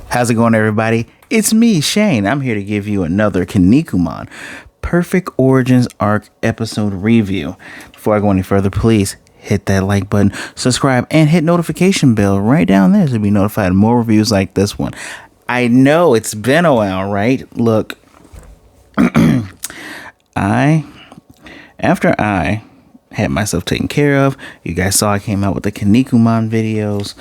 How's it going, everybody? It's me, Shayne. I'm here to give you another Kinnikuman Perfect Origins Arc episode review. Before I go any further, please hit that like button, subscribe, and hit notification bell right down there to be notified of more reviews like this one. I know it's been a while, right? Look, after I had myself taken care of, you guys saw I came out with the Kinnikuman videos.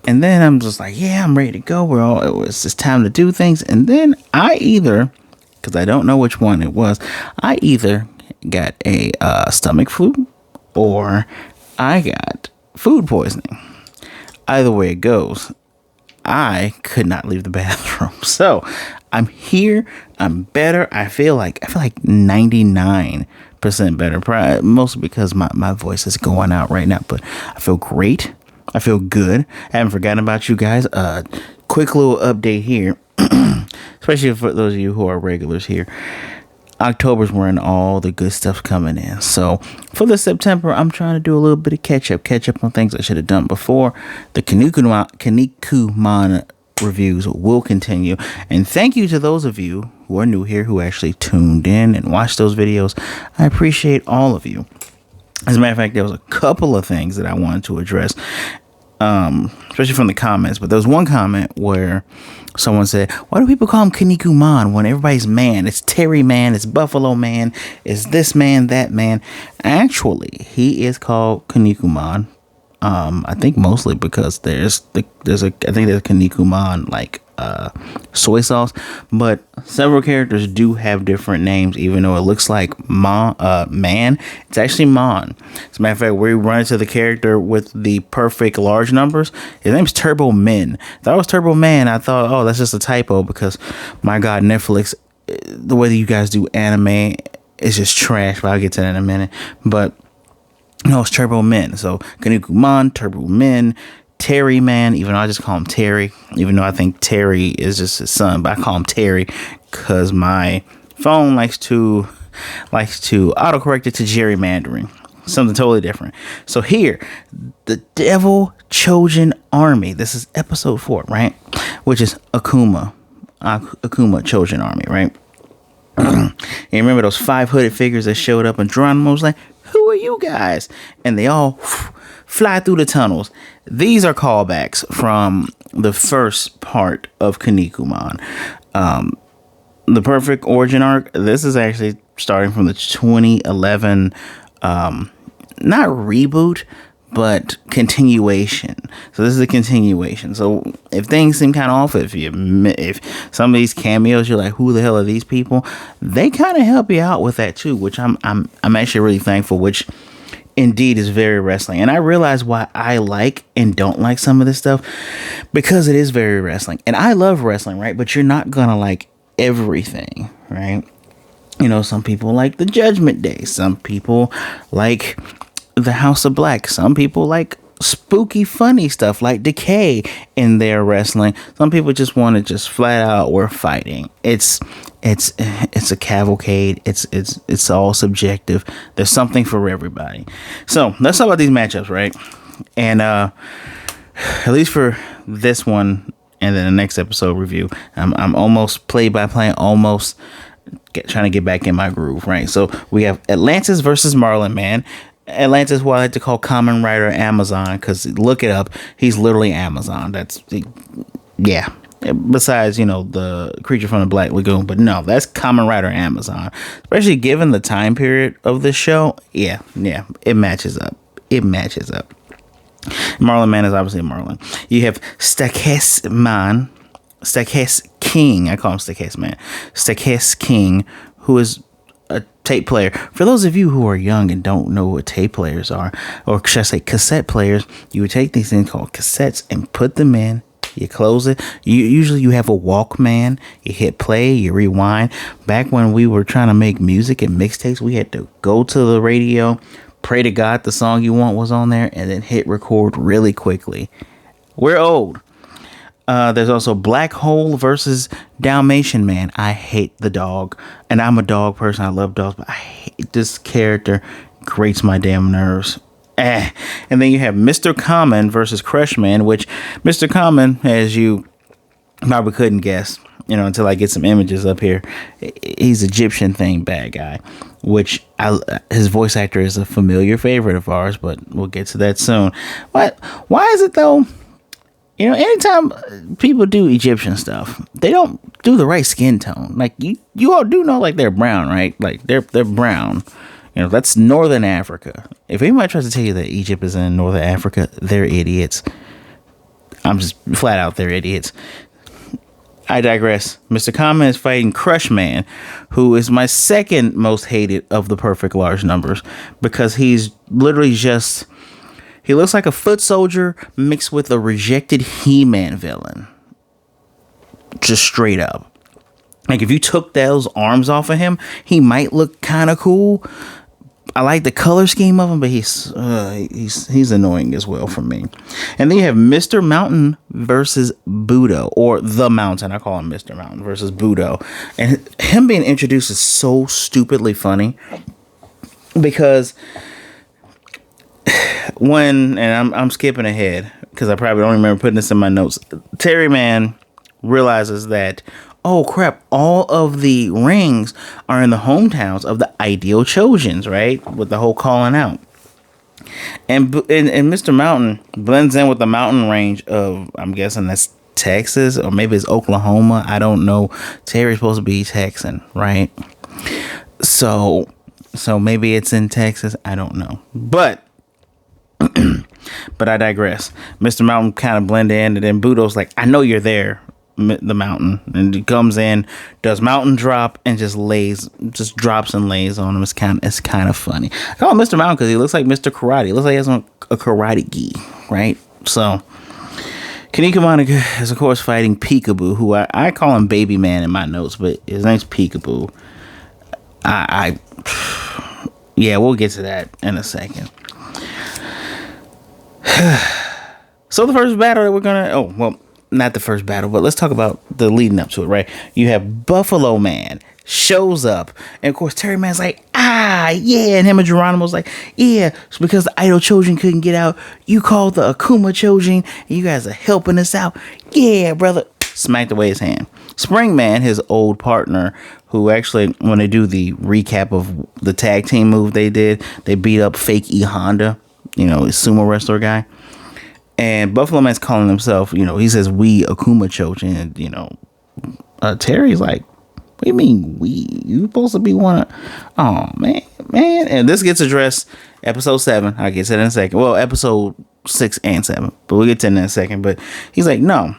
And then I'm just like, yeah, I'm ready to go. It's just time to do things. And then because I don't know which one it was, I either got a stomach flu or I got food poisoning. Either way it goes, I could not leave the bathroom. So I'm here. I'm better. I feel like 99% better. Mostly because my voice is going out right now. But I feel great. I feel good. I haven't forgotten about you guys. Quick little update here, especially for those of you who are regulars here. October's when all the good stuff's coming in. So for the September, I'm trying to do a little bit of catch up on things I should have done before. The Kinnikuman reviews will continue. And thank you to those of you who are new here who actually tuned in and watched those videos. I appreciate all of you. As a matter of fact, there was a couple of things that I wanted to address, especially from the comments. But there was one comment where someone said, why do people call him Kinnikuman when everybody's man? It's Terry Man, it's Buffalo Man, it's this man, that man. Actually, he is called Kinnikuman. I think mostly because there's Kinnikuman like soy sauce, but several characters do have different names, even though it looks like man. It's actually Mon. As a matter of fact, we run into the character with the perfect large numbers. His name's Turboman. That was Turboman. I thought, oh, that's just a typo because, my God, Netflix, the way that you guys do anime is just trash. But I'll get to that in a minute. But no, it's Turboman. So Kinnikuman, Turboman, Terry Man, even though I just call him Terry, even though I think Terry is just his son, but I call him Terry because my phone likes to autocorrect it to gerrymandering, something totally different. So here, the Devil Chojin Army. This is episode 4, right? Which is Akuma Chojin Army, right? And remember those 5 hooded figures that showed up, and Geronimo was like, "Who are you guys?" And they all fly through the tunnels. These are callbacks from the first part of Kinnikuman. The Perfect Origin Arc, this is actually starting from the 2011, not reboot, but continuation. So this is a continuation. So if things seem kind of off, if some of these cameos, you're like, who the hell are these people? They kind of help you out with that too, which I'm actually really thankful, which indeed is very wrestling. And I realize why I like and don't like some of this stuff, because it is very wrestling. And I love wrestling, right? But you're not gonna like everything, right? You know, some people like the Judgment Day. Some people like the House of Black. Some people like spooky, funny stuff like Decay in their wrestling. Some people just want to just flat out, we're fighting. It's a cavalcade. It's all subjective. There's something for everybody. So let's talk about these matchups, right? And at least for this one and then the next episode review, I'm almost play by play, almost trying to get back in my groove, right? So we have Atlantis versus Marlin Man. Atlantis, who I like to call Kamen Rider Amazon, because look it up, he's literally Amazon. Yeah. Besides, you know, the creature from the Black Lagoon, but no, that's Kamen Rider Amazon. Especially given the time period of this show, yeah, it matches up. Marlin Man is obviously Marlin. You have Stecasse-King. I call him Stecasse Man. Stecasse-King, who is a tape player. For those of you who are young and don't know what tape players are, or should I say cassette players, you would take these things called cassettes and put them in. You close it. Usually you have a Walkman. You hit play, you rewind. Back when we were trying to make music and mixtapes, we had to go to the radio, pray to God the song you want was on there, and then hit record really quickly. We're old. There's also Black Hole versus Dalmatian Man. I hate the dog, and I'm a dog person. I love dogs, but I hate this character. Grates my damn nerves. And then you have Mr. Common versus Crush Man, which Mr. Common, as you Probably couldn't guess, until I get some images up here. He's Egyptian thing bad guy, which his voice actor is a familiar favorite of ours, but we'll get to that soon. Why is it though? Anytime people do Egyptian stuff, they don't do the right skin tone. Like you all do know, like they're brown, right? Like they're brown. That's Northern Africa. If anybody tries to tell you that Egypt is in Northern Africa, they're idiots. I'm just flat out, they're idiots. I digress. Mr. Kama is fighting Crush Man, who is my second most hated of the perfect large numbers, because he's literally just... He looks like a foot soldier mixed with a rejected He-Man villain. Just straight up. Like, if you took those arms off of him, he might look kind of cool. I like the color scheme of him, but he's annoying as well for me. And then you have Mr. Mountain versus Budo, or The Mountain. I call him Mr. Mountain versus Budo. And him being introduced is so stupidly funny, because... I'm skipping ahead because I probably don't remember putting this in my notes. Terry Man realizes that, oh crap, all of the rings are in the hometowns of the ideal Choujins, right? With the whole calling out. And Mr. Mountain blends in with the mountain range of, I'm guessing that's Texas, or maybe it's Oklahoma. I don't know. Terry's supposed to be Texan, right? So maybe it's in Texas. I don't know. But I digress. Mr. Mountain kind of blend in, and then Budo's like, I know you're there, the mountain. And he comes in, does mountain drop, and just drops and lays on him. It's kind of funny. I call him Mr. Mountain because he looks like Mr. Karate. He looks like he has a karate gi, right? So Kinnikuman is of course fighting Peekaboo, who I call him Baby Man in my notes, but his name's Peekaboo. Yeah, we'll get to that in a second. So the first battle that we're gonna not the first battle, but let's talk about the leading up to it, right? You have Buffalo Man shows up, and of course Terry Man's like, yeah, and him and Geronimo's like, yeah, it's because the idol Chojin couldn't get out, you called the Akuma Chojin, and you guys are helping us out. Yeah, brother. Smacked away his hand. Spring Man, his old partner, who actually, when they do the recap of the tag team move they did, they beat up fake E Honda, his sumo wrestler guy. And Buffalo Man's calling himself, he says, we Akuma Chojin. And, Terry's like, what do you mean we? You supposed to be one of... Oh, man. And this gets addressed episode 7. I'll get to that in a second. Well, episode 6 and 7. But we'll get to that in a second. But he's like, no.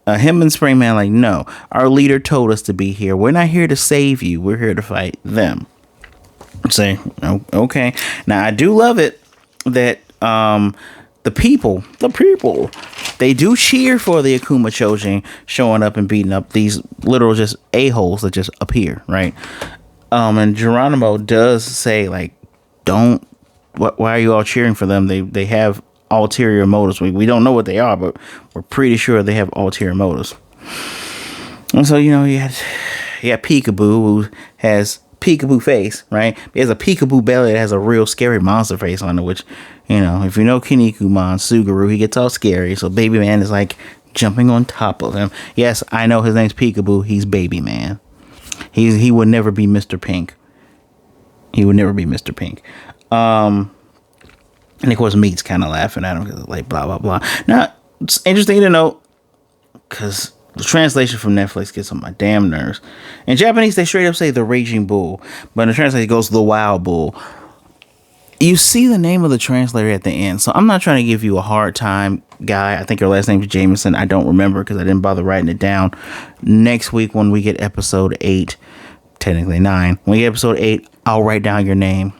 Him and Springman like, no. Our leader told us to be here. We're not here to save you. We're here to fight them. Say, okay. Now, I do love it that... The people, they do cheer for the Akuma Chojin showing up and beating up these literal just a-holes that just appear, right? And Geronimo does say, like, why are you all cheering for them? They have ulterior motives. We don't know what they are, but we're pretty sure they have ulterior motives. And so, you had Peekaboo, who has peekaboo face, right? He has a peekaboo belly that has a real scary monster face on it, which, if you know Kinnikuman, Suguru, he gets all scary. So Baby Man is like jumping on top of him. Yes, I know his name's Peekaboo. He's Baby Man. He would never be Mr. Pink. He would never be Mr. Pink. And of course, Meat's kind of laughing at him because like blah blah blah. Now, it's interesting to note because the translation from Netflix gets on my damn nerves. In Japanese, they straight up say the Raging Bull, but in the translation, it goes the Wild Bull. You see the name of the translator at the end, so I'm not trying to give you a hard time, guy. I think your last name is Jameson. I don't remember because I didn't bother writing it down. Next week, when we get episode 8, technically 9, when we get episode 8, I'll write down your name.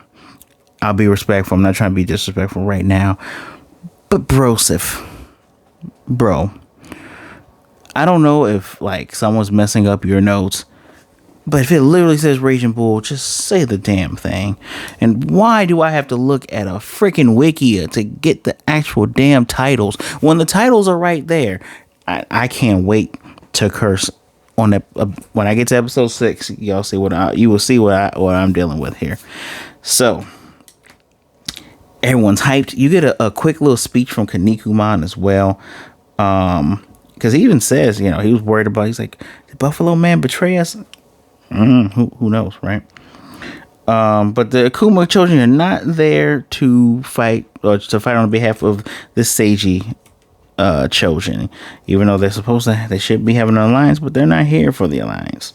I'll be respectful. I'm not trying to be disrespectful right now. But Brosif, bro, I don't know if like someone's messing up your notes, but if it literally says Raging Bull, just say the damn thing. And why do I have to look at a freaking Wikia to get the actual damn titles when the titles are right there? I can't wait to curse on that when I get to episode 6. Y'all see you will see what I'm dealing with here. So everyone's hyped. You get a quick little speech from Kinnikuman as well. Because because he even says, you know, he was worried about. He's like, did Buffalo Man betray us? Who knows, right? But the Akuma Chojin are not there to fight or to fight on behalf of this Seiji Chojin, even though they should be having an alliance, but they're not here for the alliance.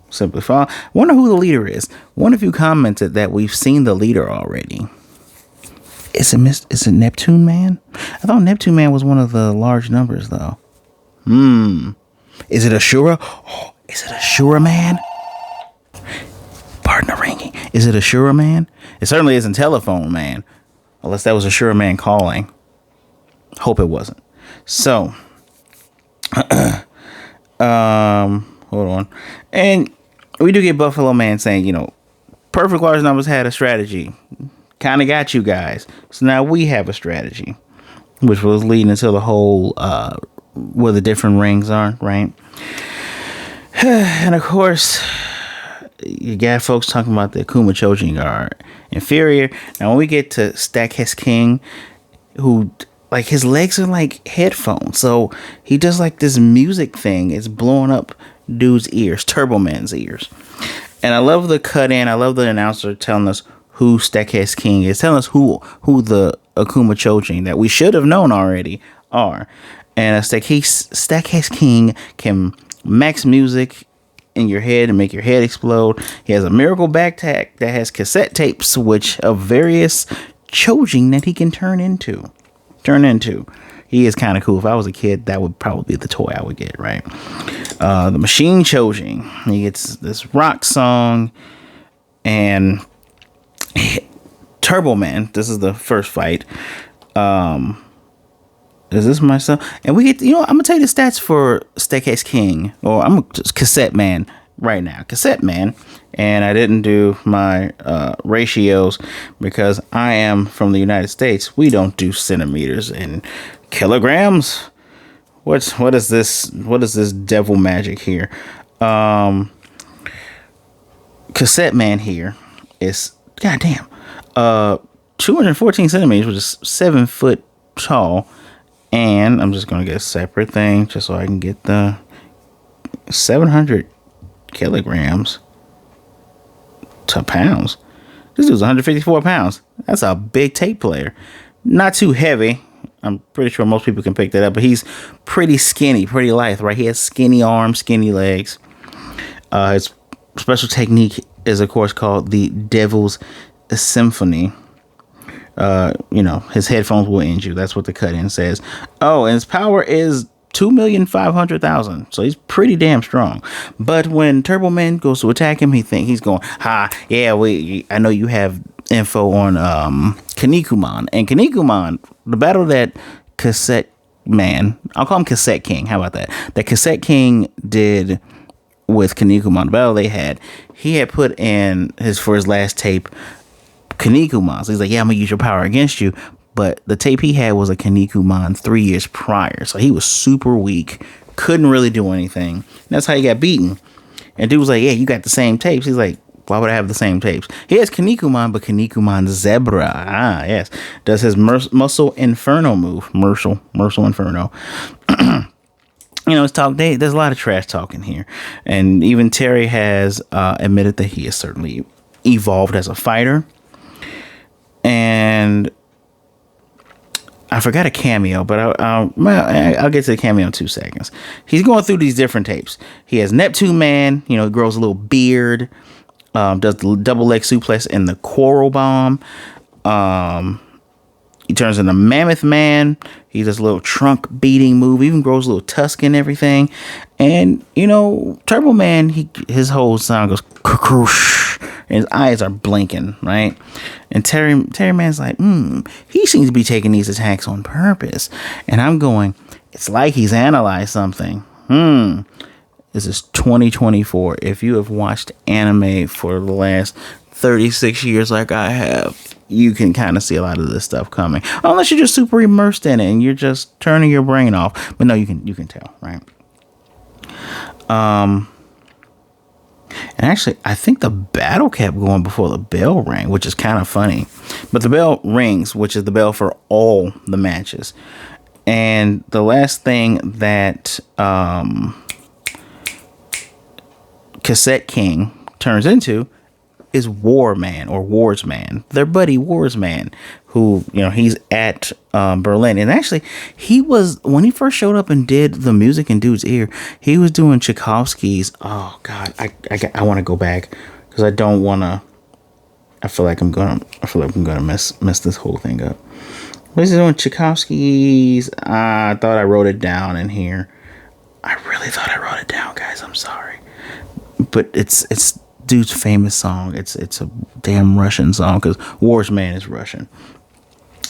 Simply follow. Wonder who the leader is. One of you commented that we've seen the leader already. Is it Neptune Man? I thought Neptune Man was one of the large numbers though. Is it Ashura? Oh, is it Ashura Man? Pardon the ringing. Is it Ashura Man? It certainly isn't Telephone Man, unless that was Ashura Man calling. Hope it wasn't. So, hold on. And we do get Buffalo Man saying, you know, Perfect Large Numbers had a strategy. Kind of got you guys. So now we have a strategy, which was leading into the whole where the different rings are, right? And of course, you got folks talking about the Akuma Chojin are inferior. Now, when we get to Stecasse-King, who, like, his legs are like headphones. So he does like this music thing. It's blowing up dude's ears, Turboman's ears. And I love the cut in. I love the announcer telling us who Stecasse-King is, telling us who the Akuma Chojin that we should have known already are. And Stecasse-King can max music in your head and make your head explode. He has a miracle backpack that has cassette tapes, which of various Chojin that he can turn into. He is kind of cool. If I was a kid, that would probably be the toy I would get, right? The Machine Chojin. He gets this rock song and Turboman. This is the first fight. Is this myself? And we get, you know, I'm gonna tell you the stats for Stecasse-King, or I'm just Cassette Man right now. Cassette Man, and I didn't do my ratios because I am from the United States. We don't do centimeters and kilograms. What is this? What is this devil magic here? Cassette Man here is goddamn 214 centimeters, which is 7 foot tall. And I'm just going to get a separate thing just so I can get the 700 kilograms to pounds. This dude's 154 pounds. That's a big tape player. Not too heavy. I'm pretty sure most people can pick that up. But he's pretty skinny, pretty lithe, right? He has skinny arms, skinny legs. His special technique is, of course, called the Devil's Symphony. You know, his headphones will end you. That's what the cut-in says. Oh, and his power is 2,500,000. So he's pretty damn strong. But when Turboman goes to attack him, he's going, yeah, I know you have info on Kinnikuman. And Kinnikuman, the battle that Cassette Man, I'll call him Cassette King. How about that? That Cassette King did with Kinnikuman, the battle they had, he had put in for his last tape Kinnikuman. So he's like, yeah, I'm gonna use your power against you. But the tape he had was a Kinnikuman 3 years prior. So he was super weak. Couldn't really do anything. And that's how he got beaten. And dude was like, yeah, you got the same tapes. He's like, why would I have the same tapes? He has Kinnikuman, but Kinnikuman Zebra. Yes. Does his Muscle Inferno move. Muscle Inferno. You know, there's a lot of trash talking here. And even Terry has admitted that he has certainly evolved as a fighter. And I forgot a cameo, but I'll get to the cameo in 2 seconds. He's going through these different tapes. He has Neptune Man, you know, he grows a little beard, does the double leg suplex and the Coral Bomb. He turns into Mammoth Man. He does a little trunk beating move, even grows a little tusk and everything. And, you know, Turbo Man, his whole sound goes croosh, and his eyes are blinking, right? And Terry Man's like, he seems to be taking these attacks on purpose. And I'm going, it's like he's analyzed something. This is 2024. If you have watched anime for the last 36 years like I have, you can kind of see a lot of this stuff coming. Unless you're just super immersed in it and you're just turning your brain off. But no, you can tell, right? And actually, I think the battle kept going before the bell rang, which is kind of funny. But the bell rings, which is the bell for all the matches. And the last thing that Cassette King turns into is Warman or Warsman, their buddy Warsman, who, you know, he's at Berlin. And actually, he was, when he first showed up and did the music in Dude's Ear, he was doing Tchaikovsky's, oh God, I want to go back because I don't want to, I feel like I'm gonna mess this whole thing up. What is he doing? Tchaikovsky's, I thought I wrote it down in here. I really thought I wrote it down, guys, I'm sorry. But it's Dude's famous song. It's a damn Russian song because Warsman is Russian.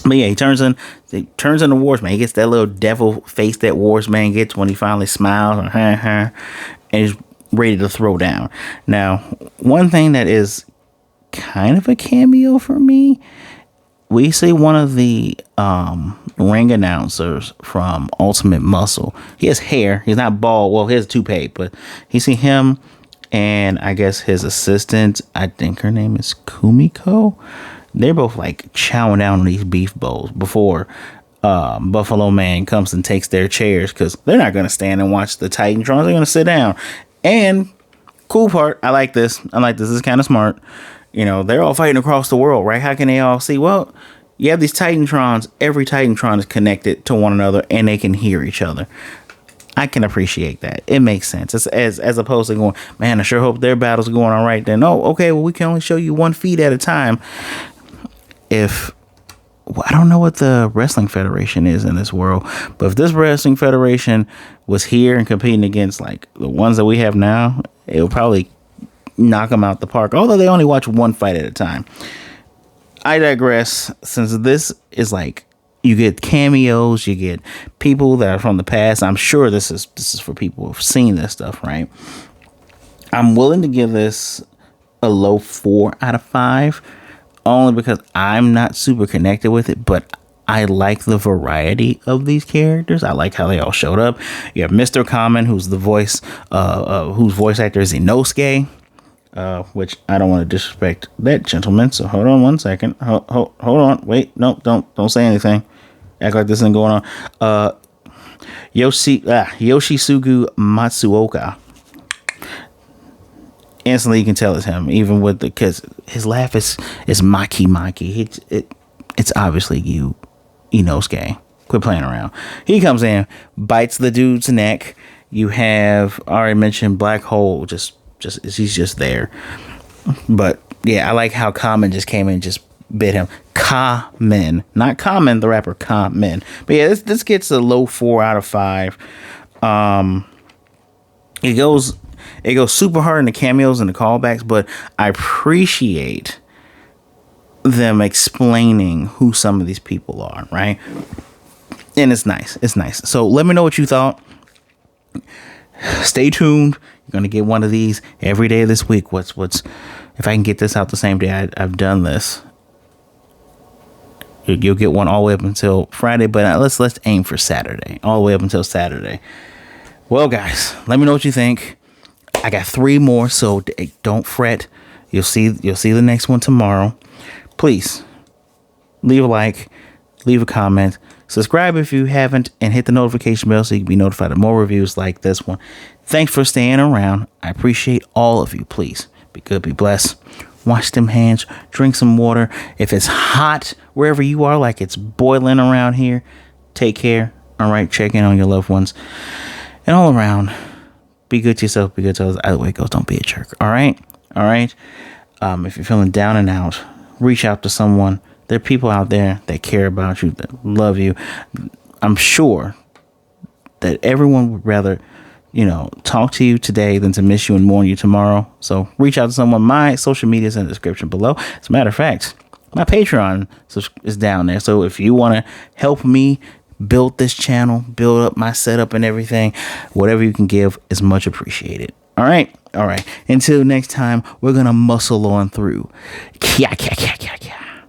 But yeah, he turns into Warsman. He gets that little devil face that Warsman gets when he finally smiles and he's ready to throw down. Now, one thing that is kind of a cameo for me, we see one of the ring announcers from Ultimate Muscle. He has hair. He's not bald. Well, he has a toupee, but you see him and I guess his assistant, I think her name is Kumiko. They're both like chowing down on these beef bowls before Buffalo Man comes and takes their chairs, because they're not going to stand and watch the Titantrons. They're going to sit down. And cool part, I like this. This is kind of smart. You know, they're all fighting across the world, right? How can they all see? Well, you have these Titantrons. Every Titantron is connected to one another and they can hear each other. I can appreciate that. It makes sense. It's as opposed to going, man, I sure hope their battle's going all right. Then, oh, okay, well, we can only show you 1 feed at a time. I don't know what the wrestling federation is in this world, but if this wrestling federation was here and competing against like the ones that we have now, it would probably knock them out the park. Although they only watch 1 fight at a time. I digress. Since this is like, you get cameos, you get people that are from the past. I'm sure this is for people who've seen this stuff, right? I'm willing to give this a low 4 out of 5, only because I'm not super connected with it, but I like the variety of these characters. I like how they all showed up. You have Mr. Common, who's the voice, whose voice actor is Inosuke, which I don't want to disrespect that gentleman. So hold on 1 second. Hold on. Wait, no, don't say anything. Act like this isn't going on. Yoshisugu Matsuoka. Instantly you can tell it's him, even with because his laugh is maki. It's obviously you, Inosuke. Quit playing around. He comes in, bites the dude's neck. You have already mentioned Black Hole, just he's just there. But yeah, I like how Common just came in and just bit him. Common, not Common the rapper, Common. But yeah, this gets a low 4 out of 5. It goes super hard in the cameos and the callbacks, but I appreciate them explaining who some of these people are, right? And it's nice. So let me know what you thought. Stay tuned. You're gonna get one of these every day this week. What's if I can get this out the same day I've done this, you'll get one all the way up until Friday, but let's aim for Saturday, all the way up until Saturday. Well, guys, let me know what you think. I got 3 more, so don't fret. You'll see the next one tomorrow. Please leave a like, leave a comment, subscribe if you haven't, and hit the notification bell so you can be notified of more reviews like this one. Thanks for staying around. I appreciate all of you. Please be good, be blessed. Wash them hands, drink some water. If it's hot wherever you are, like it's boiling around here, take care. All right, check in on your loved ones. And all around, be good to yourself, be good to others. Either way it goes, don't be a jerk. All right? If you're feeling down and out, reach out to someone. There are people out there that care about you, that love you. I'm sure that everyone would rather, talk to you today than to miss you and mourn you tomorrow. So reach out to someone. My social media is in the description below. As a matter of fact, my Patreon is down there. So if you want to help me build this channel, build up my setup and everything, whatever you can give is much appreciated. All right. Until next time, we're going to muscle on through. Kya, kya, kya, kya, kya.